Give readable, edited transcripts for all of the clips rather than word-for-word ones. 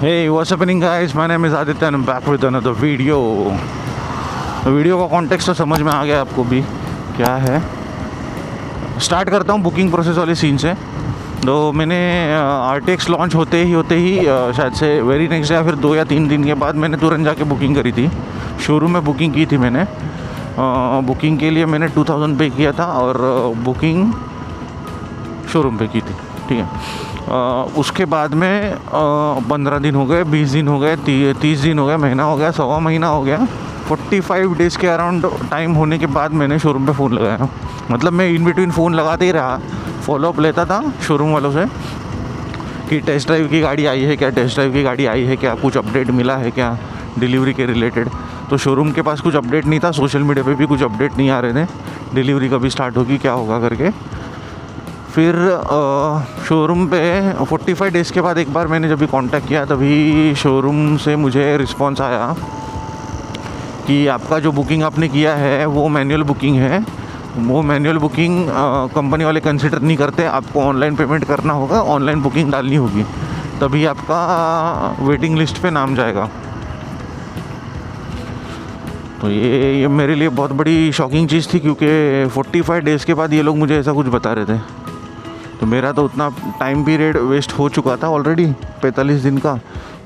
Hey, what's happening guys? My name is Aditya and I'm back with another video. Video का context तो समझ में आ गया आपको भी क्या है. स्टार्ट करता हूँ बुकिंग प्रोसेस वाले सीन से. तो मैंने RTX लॉन्च होते ही शायद से वेरी नेक्स्ट डे या फिर 2 या 3 दिन के बाद मैंने तुरंत जाके बुकिंग करी थी. शोरूम में बुकिंग की थी मैंने. बुकिंग के लिए मैंने 2000 पे किया था और बुकिंग शोरूम पे की थी. ठीक है. उसके बाद में 15 दिन हो गए, 20 दिन हो गए, 30 दिन हो गए, महीना हो गया, सवा महीना हो गया. 45 डेज़ के अराउंड टाइम होने के बाद मैंने शोरूम पे फ़ोन लगाया. मतलब मैं इन बिटवीन फ़ोन लगाते ही रहा, फॉलोअप लेता था शोरूम वालों से कि टेस्ट ड्राइव की गाड़ी आई है क्या, टेस्ट ड्राइव की गाड़ी आई है क्या, कुछ अपडेट मिला है क्या डिलीवरी के रिलेटेड. तो शोरूम के पास कुछ अपडेट नहीं था, सोशल मीडिया पे भी कुछ अपडेट नहीं आ रहे थे डिलीवरी कभी स्टार्ट होगी क्या होगा करके. फिर शोरूम पे 45 डेज़ के बाद एक बार मैंने जब भी कांटेक्ट किया तभी शोरूम से मुझे रिस्पांस आया कि आपका जो बुकिंग आपने किया है वो मैनुअल बुकिंग है. वो मैनुअल बुकिंग कंपनी वाले कंसिडर नहीं करते, आपको ऑनलाइन पेमेंट करना होगा, ऑनलाइन बुकिंग डालनी होगी, तभी आपका वेटिंग लिस्ट पे नाम जाएगा. तो ये मेरे लिए बहुत बड़ी शॉकिंग चीज़ थी क्योंकि 45 डेज़ के बाद ये लोग मुझे ऐसा कुछ बता रहे थे. तो मेरा तो उतना टाइम पीरियड वेस्ट हो चुका था ऑलरेडी 45 दिन का.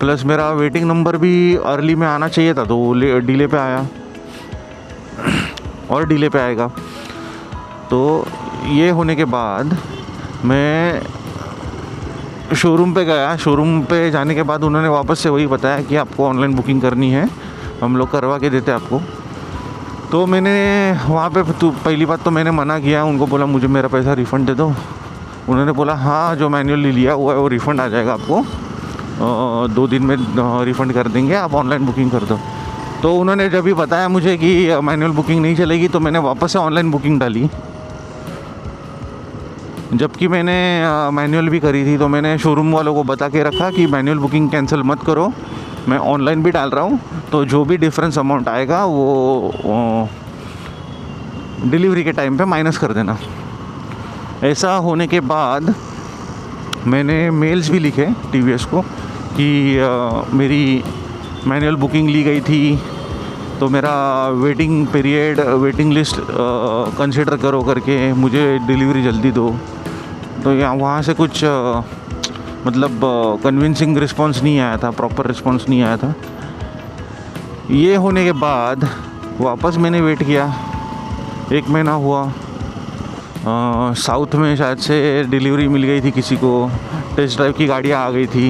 प्लस मेरा वेटिंग नंबर भी अर्ली में आना चाहिए था, तो वो डिले पे आया और डिले पे आएगा. तो ये होने के बाद मैं शोरूम पे गया. शोरूम पे जाने के बाद उन्होंने वापस से वही बताया कि आपको ऑनलाइन बुकिंग करनी है, हम लोग करवा के देते आपको. तो मैंने वहाँ पे पहली बात तो मैंने मना किया, उनको बोला मुझे मेरा पैसा रिफ़ंड दे दो. उन्होंने बोला हाँ जो मैनुअली लिया हुआ है वो रिफ़ंड आ जाएगा आपको, 2 दिन में रिफ़ंड कर देंगे, आप ऑनलाइन बुकिंग कर दो. तो उन्होंने जब भी बताया मुझे कि मैनुअल बुकिंग नहीं चलेगी तो मैंने वापस से ऑनलाइन बुकिंग डाली. जबकि मैंने मैनुअल भी करी थी. तो मैंने शोरूम वालों को बता के रखा कि मैनुअल बुकिंग कैंसिल मत करो, मैं ऑनलाइन भी डाल रहा हूँ, तो जो भी डिफरेंस अमाउंट आएगा वो डिलीवरी के टाइम पे माइनस कर देना. ऐसा होने के बाद मैंने मेल्स भी लिखे TVS को कि मेरी मैनुअल बुकिंग ली गई थी, तो मेरा waiting period, waiting list consider करो करके मुझे डिलीवरी जल्दी दो. तो यहाँ वहाँ से कुछ मतलब कन्विंसिंग रिस्पांस नहीं आया था, प्रॉपर रिस्पांस नहीं आया था. ये होने के बाद वापस मैंने वेट किया, 1 महीना हुआ. साउथ में शायद से डिलीवरी मिल गई थी किसी को, टेस्ट ड्राइव की गाड़ियाँ आ गई थी,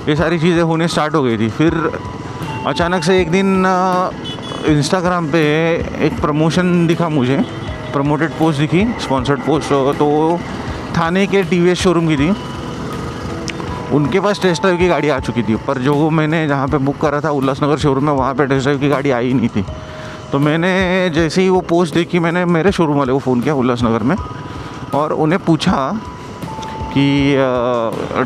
ये सारी चीज़ें होने स्टार्ट हो गई थी. फिर अचानक से एक दिन इंस्टाग्राम पे एक प्रमोशन दिखा मुझे, प्रमोटेड पोस्ट दिखी, स्पॉन्सर्ड पोस्ट. तो थाने के TVS शोरूम की थी, उनके पास टेस्ट ड्राइव की गाड़ी आ चुकी थी. पर जो मैंने जहाँ पे बुक करा था उल्लासनगर शोरूम में, वहाँ पे टेस्ट ड्राइव की गाड़ी आई नहीं थी. तो मैंने जैसे ही वो पोस्ट देखी, मैंने मेरे शोरूम वाले को फ़ोन किया उल्लासनगर में और उन्हें पूछा कि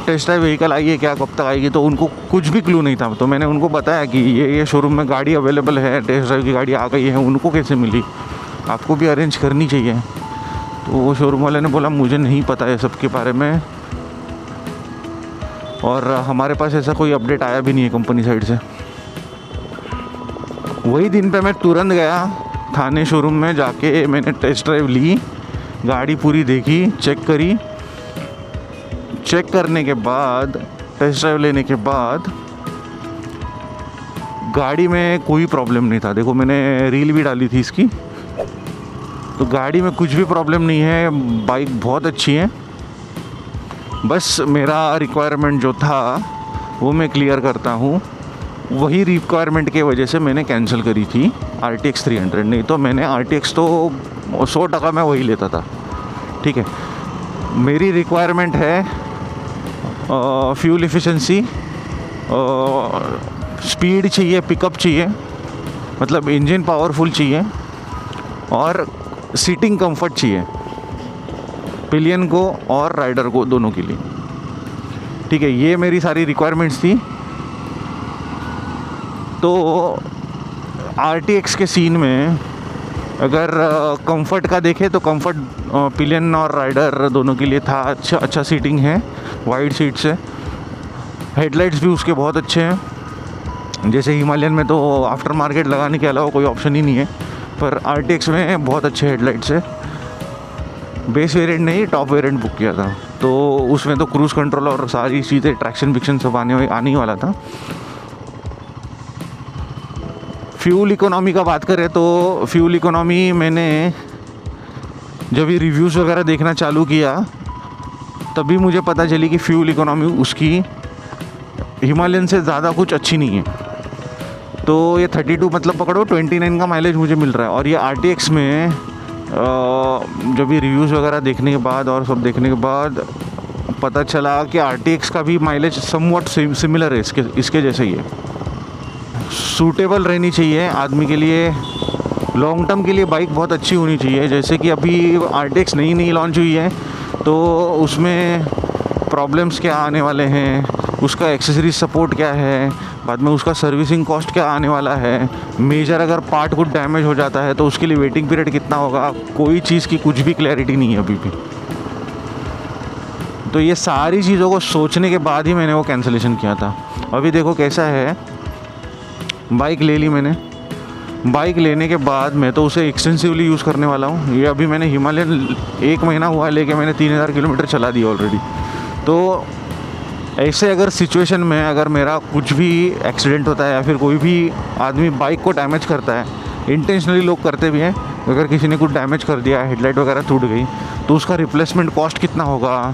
टेस्ट ड्राइव व्हीकल आई है क्या, कब तक आएगी. तो उनको कुछ भी क्लू नहीं था. तो मैंने उनको बताया कि ये शोरूम में गाड़ी अवेलेबल है, टेस्ट ड्राइव की गाड़ी आ गई है. उनको कैसे मिली, आपको भी अरेंज करनी चाहिए. तो वो शोरूम वाले ने बोला मुझे नहीं पता है सबके बारे में, और हमारे पास ऐसा कोई अपडेट आया भी नहीं है कंपनी साइड से. वही दिन पे मैं तुरंत गया थाने शोरूम में, जाके मैंने टेस्ट ड्राइव ली, गाड़ी पूरी देखी, चेक करी. चेक करने के बाद, टेस्ट ड्राइव लेने के बाद गाड़ी में कोई प्रॉब्लम नहीं था. देखो मैंने रील भी डाली थी इसकी, तो गाड़ी में कुछ भी प्रॉब्लम नहीं है, बाइक बहुत अच्छी है. बस मेरा रिक्वायरमेंट जो था वो मैं क्लियर करता हूँ, वही रिक्वायरमेंट के वजह से मैंने कैंसिल करी थी RTX 300. नहीं तो मैंने RTX तो 100% मैं वही लेता था. ठीक है. मेरी रिक्वायरमेंट है फ्यूल एफिशिएंसी, स्पीड चाहिए, पिकअप चाहिए, मतलब इंजन पावरफुल चाहिए, और सीटिंग कंफर्ट चाहिए पिलियन को और राइडर को, दोनों के लिए. ठीक है. ये मेरी सारी रिक्वायरमेंट्स थी. तो RTX के सीन में अगर कंफर्ट का देखें तो कंफर्ट पिलियन और राइडर दोनों के लिए था. अच्छा सीटिंग है, वाइड सीट्स है, हेडलाइट्स भी उसके बहुत अच्छे हैं। जैसे हिमालयन में तो आफ्टर मार्केट लगाने के अलावा कोई ऑप्शन ही नहीं है, पर RTX में बहुत अच्छे हेडलाइट्स है। बेस वेरिएंट नहीं, टॉप वेरिएंट बुक किया था, तो उसमें तो क्रूज़ कंट्रोल और सारी चीज़ें, ट्रैक्शन विक्शन सब आने ही वाला था। फ्यूल इकोनॉमी का बात करें तो फ्यूल इकोनॉमी मैंने जब ये रिव्यूज़ वगैरह देखना चालू किया तभी मुझे पता चली कि फ्यूल इकोनॉमी उसकी हिमालयन से ज़्यादा कुछ अच्छी नहीं है। तो ये 32 मतलब पकड़ो 29 का माइलेज मुझे मिल रहा है, और ये RTX में जब ये रिव्यूज़ वगैरह देखने के बाद और सब देखने के बाद पता चला कि RTX का भी माइलेज समवॉट सिमिलर है, इसके जैसे ही है। सूटेबल रहनी चाहिए आदमी के लिए, लॉन्ग टर्म के लिए बाइक बहुत अच्छी होनी चाहिए। जैसे कि अभी RTX नई लॉन्च हुई है, तो उसमें प्रॉब्लम्स क्या आने वाले हैं, उसका एक्सेसरीज सपोर्ट क्या है, बाद में उसका सर्विसिंग कॉस्ट क्या आने वाला है, मेजर अगर पार्ट कुछ डैमेज हो जाता है तो उसके लिए वेटिंग पीरियड कितना होगा, कोई चीज़ की कुछ भी क्लैरिटी नहीं है अभी भी। तो ये सारी चीज़ों को सोचने के बाद ही मैंने वो कैंसिलेशन किया था। अभी देखो कैसा है, बाइक ले ली मैंने, बाइक लेने के बाद मैं तो उसे एक्सटेंसिवली यूज़ करने वाला हूँ। ये अभी मैंने हिमालयन 1 महीना हुआ है लेके, मैंने 3000 किलोमीटर चला दिया ऑलरेडी। तो ऐसे अगर सिचुएशन में अगर मेरा कुछ भी एक्सीडेंट होता है या फिर कोई भी आदमी बाइक को डैमेज करता है, इंटेंशनली लोग करते भी हैं, अगर किसी ने कुछ डैमेज कर दिया, हेडलाइट वगैरह टूट गई, तो उसका रिप्लेसमेंट कॉस्ट कितना होगा,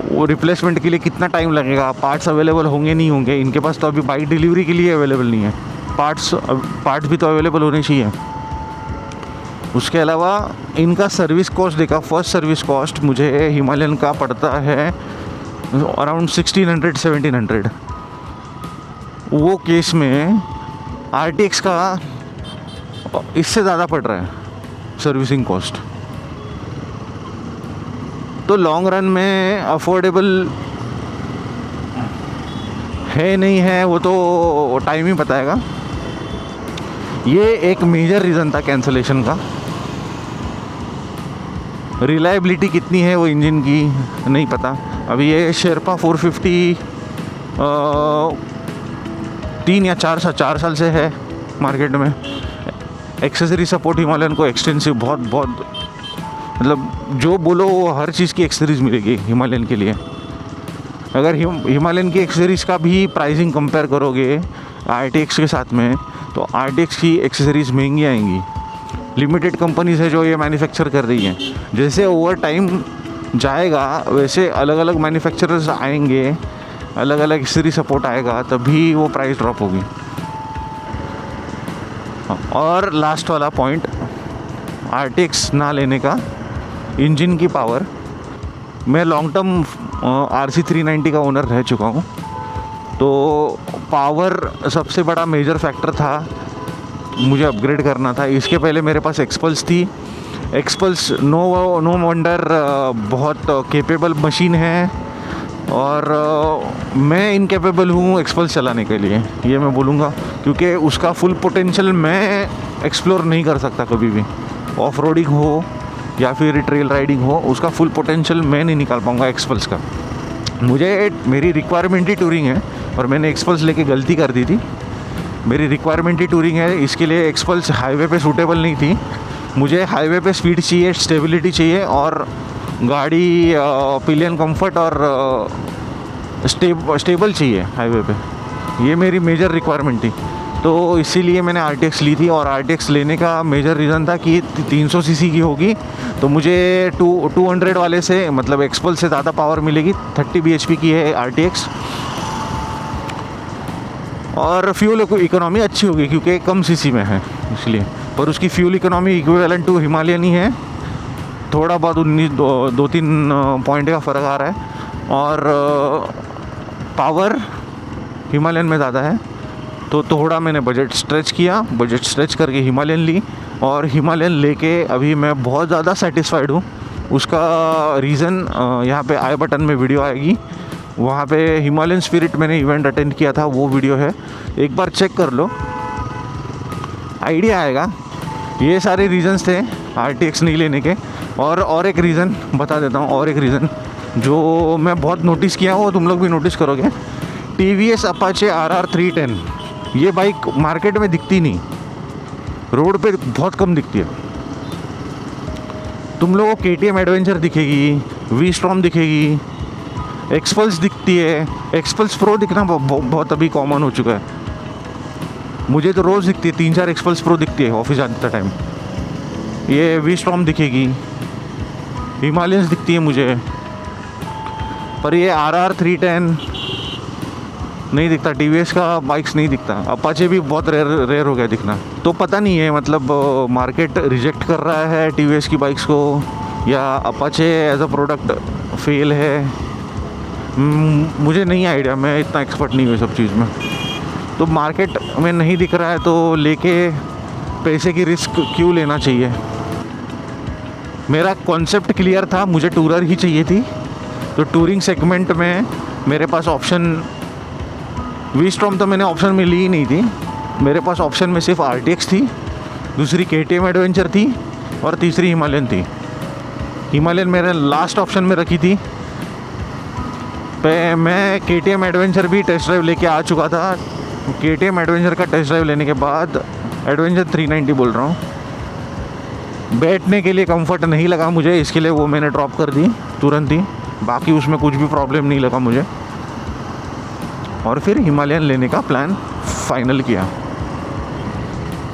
वो रिप्लेसमेंट के लिए कितना टाइम लगेगा, पार्ट्स अवेलेबल होंगे नहीं होंगे। इनके पास तो अभी बाइक डिलीवरी के लिए अवेलेबल नहीं है, पार्ट्स भी तो अवेलेबल होने चाहिए। उसके अलावा इनका सर्विस कॉस्ट देखा, फर्स्ट सर्विस कॉस्ट मुझे हिमालयन का पड़ता है अराउंड 1600-1700। वो केस में RTX का इससे ज़्यादा पड़ रहा है सर्विसिंग कॉस्ट। तो लॉन्ग रन में अफोर्डेबल है नहीं है वो तो टाइम ही बताएगा। ये एक मेजर रीज़न था कैंसलेशन का। रिलायबिलिटी कितनी है वो इंजन की नहीं पता। अभी ये शेरपा 450 3 या 4 साल से है मार्केट में। एक्सेसरी सपोर्ट हिमालयन को एक्सटेंसिव बहुत मतलब जो बोलो वो हर चीज़ की एक्सेसरीज मिलेगी हिमालयन के लिए। अगर हिमालयन की एक्सेसरीज़ का भी प्राइसिंग कंपेयर करोगे RTX के साथ में, तो RTX की एक्सेसरीज़ महंगी आएंगी। लिमिटेड कंपनीज है जो ये मैन्युफैक्चर कर रही हैं। जैसे ओवर टाइम जाएगा वैसे अलग अलग मैन्युफैक्चरर्स आएंगे, अलग अलग एक्सेसरी सपोर्ट आएगा, तभी वो प्राइस ड्रॉप होगी। और लास्ट वाला पॉइंट RTX ना लेने का, इंजन की पावर। मैं लॉन्ग टर्म RC 390 का ओनर रह चुका हूँ, तो पावर सबसे बड़ा मेजर फैक्टर था, मुझे अपग्रेड करना था। इसके पहले मेरे पास एक्सपल्स थी। एक्सपल्स नो वंडर बहुत कैपेबल मशीन है, और मैं इनकेपेबल हूँ एक्सपल्स चलाने के लिए, ये मैं बोलूँगा, क्योंकि उसका फुल पोटेंशियल मैं एक्सप्लोर नहीं कर सकता कभी भी। ऑफ रोडिंग हो या फिर ट्रेल राइडिंग हो, उसका फुल पोटेंशियल मैं नहीं निकाल पाऊँगा एक्सपल्स का। मेरी रिक्वायरमेंट ही टूरिंग है, और मैंने एक्सपल्स लेके गलती कर दी थी। मेरी रिक्वायरमेंट ही टूरिंग है, इसके लिए एक्सपल्स हाईवे पे सूटेबल नहीं थी। मुझे हाईवे पे स्पीड चाहिए, स्टेबिलिटी चाहिए, और गाड़ी पिलियन कंफर्ट और स्टेबल चाहिए हाईवे पे। ये मेरी मेजर रिक्वायरमेंट थी, तो इसीलिए मैंने RTX ली थी। और RTX लेने का मेजर रीज़न था कि 300 सीसी की होगी, तो मुझे 200 वाले से मतलब एक्सपल्स से ज़्यादा पावर मिलेगी। 30 bhp की है RTX, और फ्यूल इकोनॉमी अच्छी होगी क्योंकि कम सीसी में है इसलिए। पर उसकी fuel economy equivalent to Himalayan ही है, थोड़ा बहुत 2-3 पॉइंट का फ़र्क आ रहा है। और पावर हिमालयन में ज़्यादा है, तो थोड़ा मैंने बजट स्ट्रेच करके हिमालयन ली। और हिमालयन लेके अभी मैं बहुत ज़्यादा सेटिस्फाइड हूँ। उसका रीज़न यहाँ पे आई बटन में वीडियो आएगी, वहाँ पे हिमालयन स्पिरिट मैंने इवेंट अटेंड किया था, वो वीडियो है, एक बार चेक कर लो, आइडिया आएगा। ये सारे रीज़न्स थे RTX नहीं लेने के। और एक रीज़न बता देता हूँ, और एक रीज़न जो मैं बहुत नोटिस किया वो तुम लोग भी नोटिस करोगे, TVS अपाचे RR 310, ये बाइक मार्केट में दिखती नहीं, रोड पे बहुत कम दिखती है। तुम लोगों को KTM एडवेंचर दिखेगी, V-Strom दिखेगी, एक्सपल्स दिखती है, एक्सपल्स प्रो दिखना बहुत अभी कॉमन हो चुका है। मुझे तो रोज़ दिखती है, 3-4 एक्सपल्स प्रो दिखती है ऑफिस जाते टाइम। ये V-Strom दिखेगी, हिमालयंस दिखती है मुझे, पर ये RR 310 नहीं दिखता, TVS का बाइक्स नहीं दिखता। अपाचे भी बहुत रेयर हो गया दिखना। तो पता नहीं है मतलब मार्केट रिजेक्ट कर रहा है TVS की बाइक्स को, या Apache as a product fail है, मुझे नहीं आइडिया, मैं इतना एक्सपर्ट नहीं हूँ सब चीज़ में। तो मार्केट में नहीं दिख रहा है तो लेके पैसे की रिस्क क्यों लेना चाहिए। मेरा कॉन्सेप्ट क्लियर था, मुझे टूरर ही चाहिए थी, तो टूरिंग सेगमेंट में मेरे पास ऑप्शन, V-Strom तो मैंने ऑप्शन में ली ही नहीं थी, मेरे पास ऑप्शन में सिर्फ RTX थी, दूसरी KTM एडवेंचर थी और तीसरी हिमालयन थी। हिमालयन मैंने लास्ट ऑप्शन में रखी थी। मैं KTM एडवेंचर भी टेस्ट ड्राइव लेके आ चुका था। KTM एडवेंचर का टेस्ट ड्राइव लेने के बाद, एडवेंचर 390 बोल रहा हूँ, बैठने के लिए कंफर्ट नहीं लगा मुझे, इसके लिए वो मैंने ड्रॉप कर दी तुरंत ही। बाकी उसमें कुछ भी प्रॉब्लम नहीं लगा मुझे, और फिर हिमालयन लेने का प्लान फाइनल किया।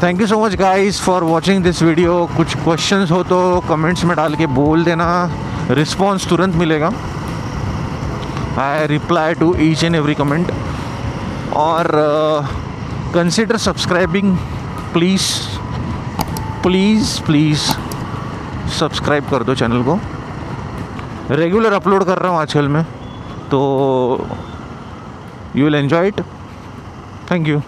Thank you so much guys for watching this video. कुछ क्वेश्चंस हो तो कमेंट्स में डाल के बोल देना, रिस्पॉन्स तुरंत मिलेगा। I reply to each and every comment. और consider subscribing please please please subscribe कर दो चैनल को। रेगुलर अपलोड कर रहा हूँ आजकल मैं, तो you will enjoy it. Thank you.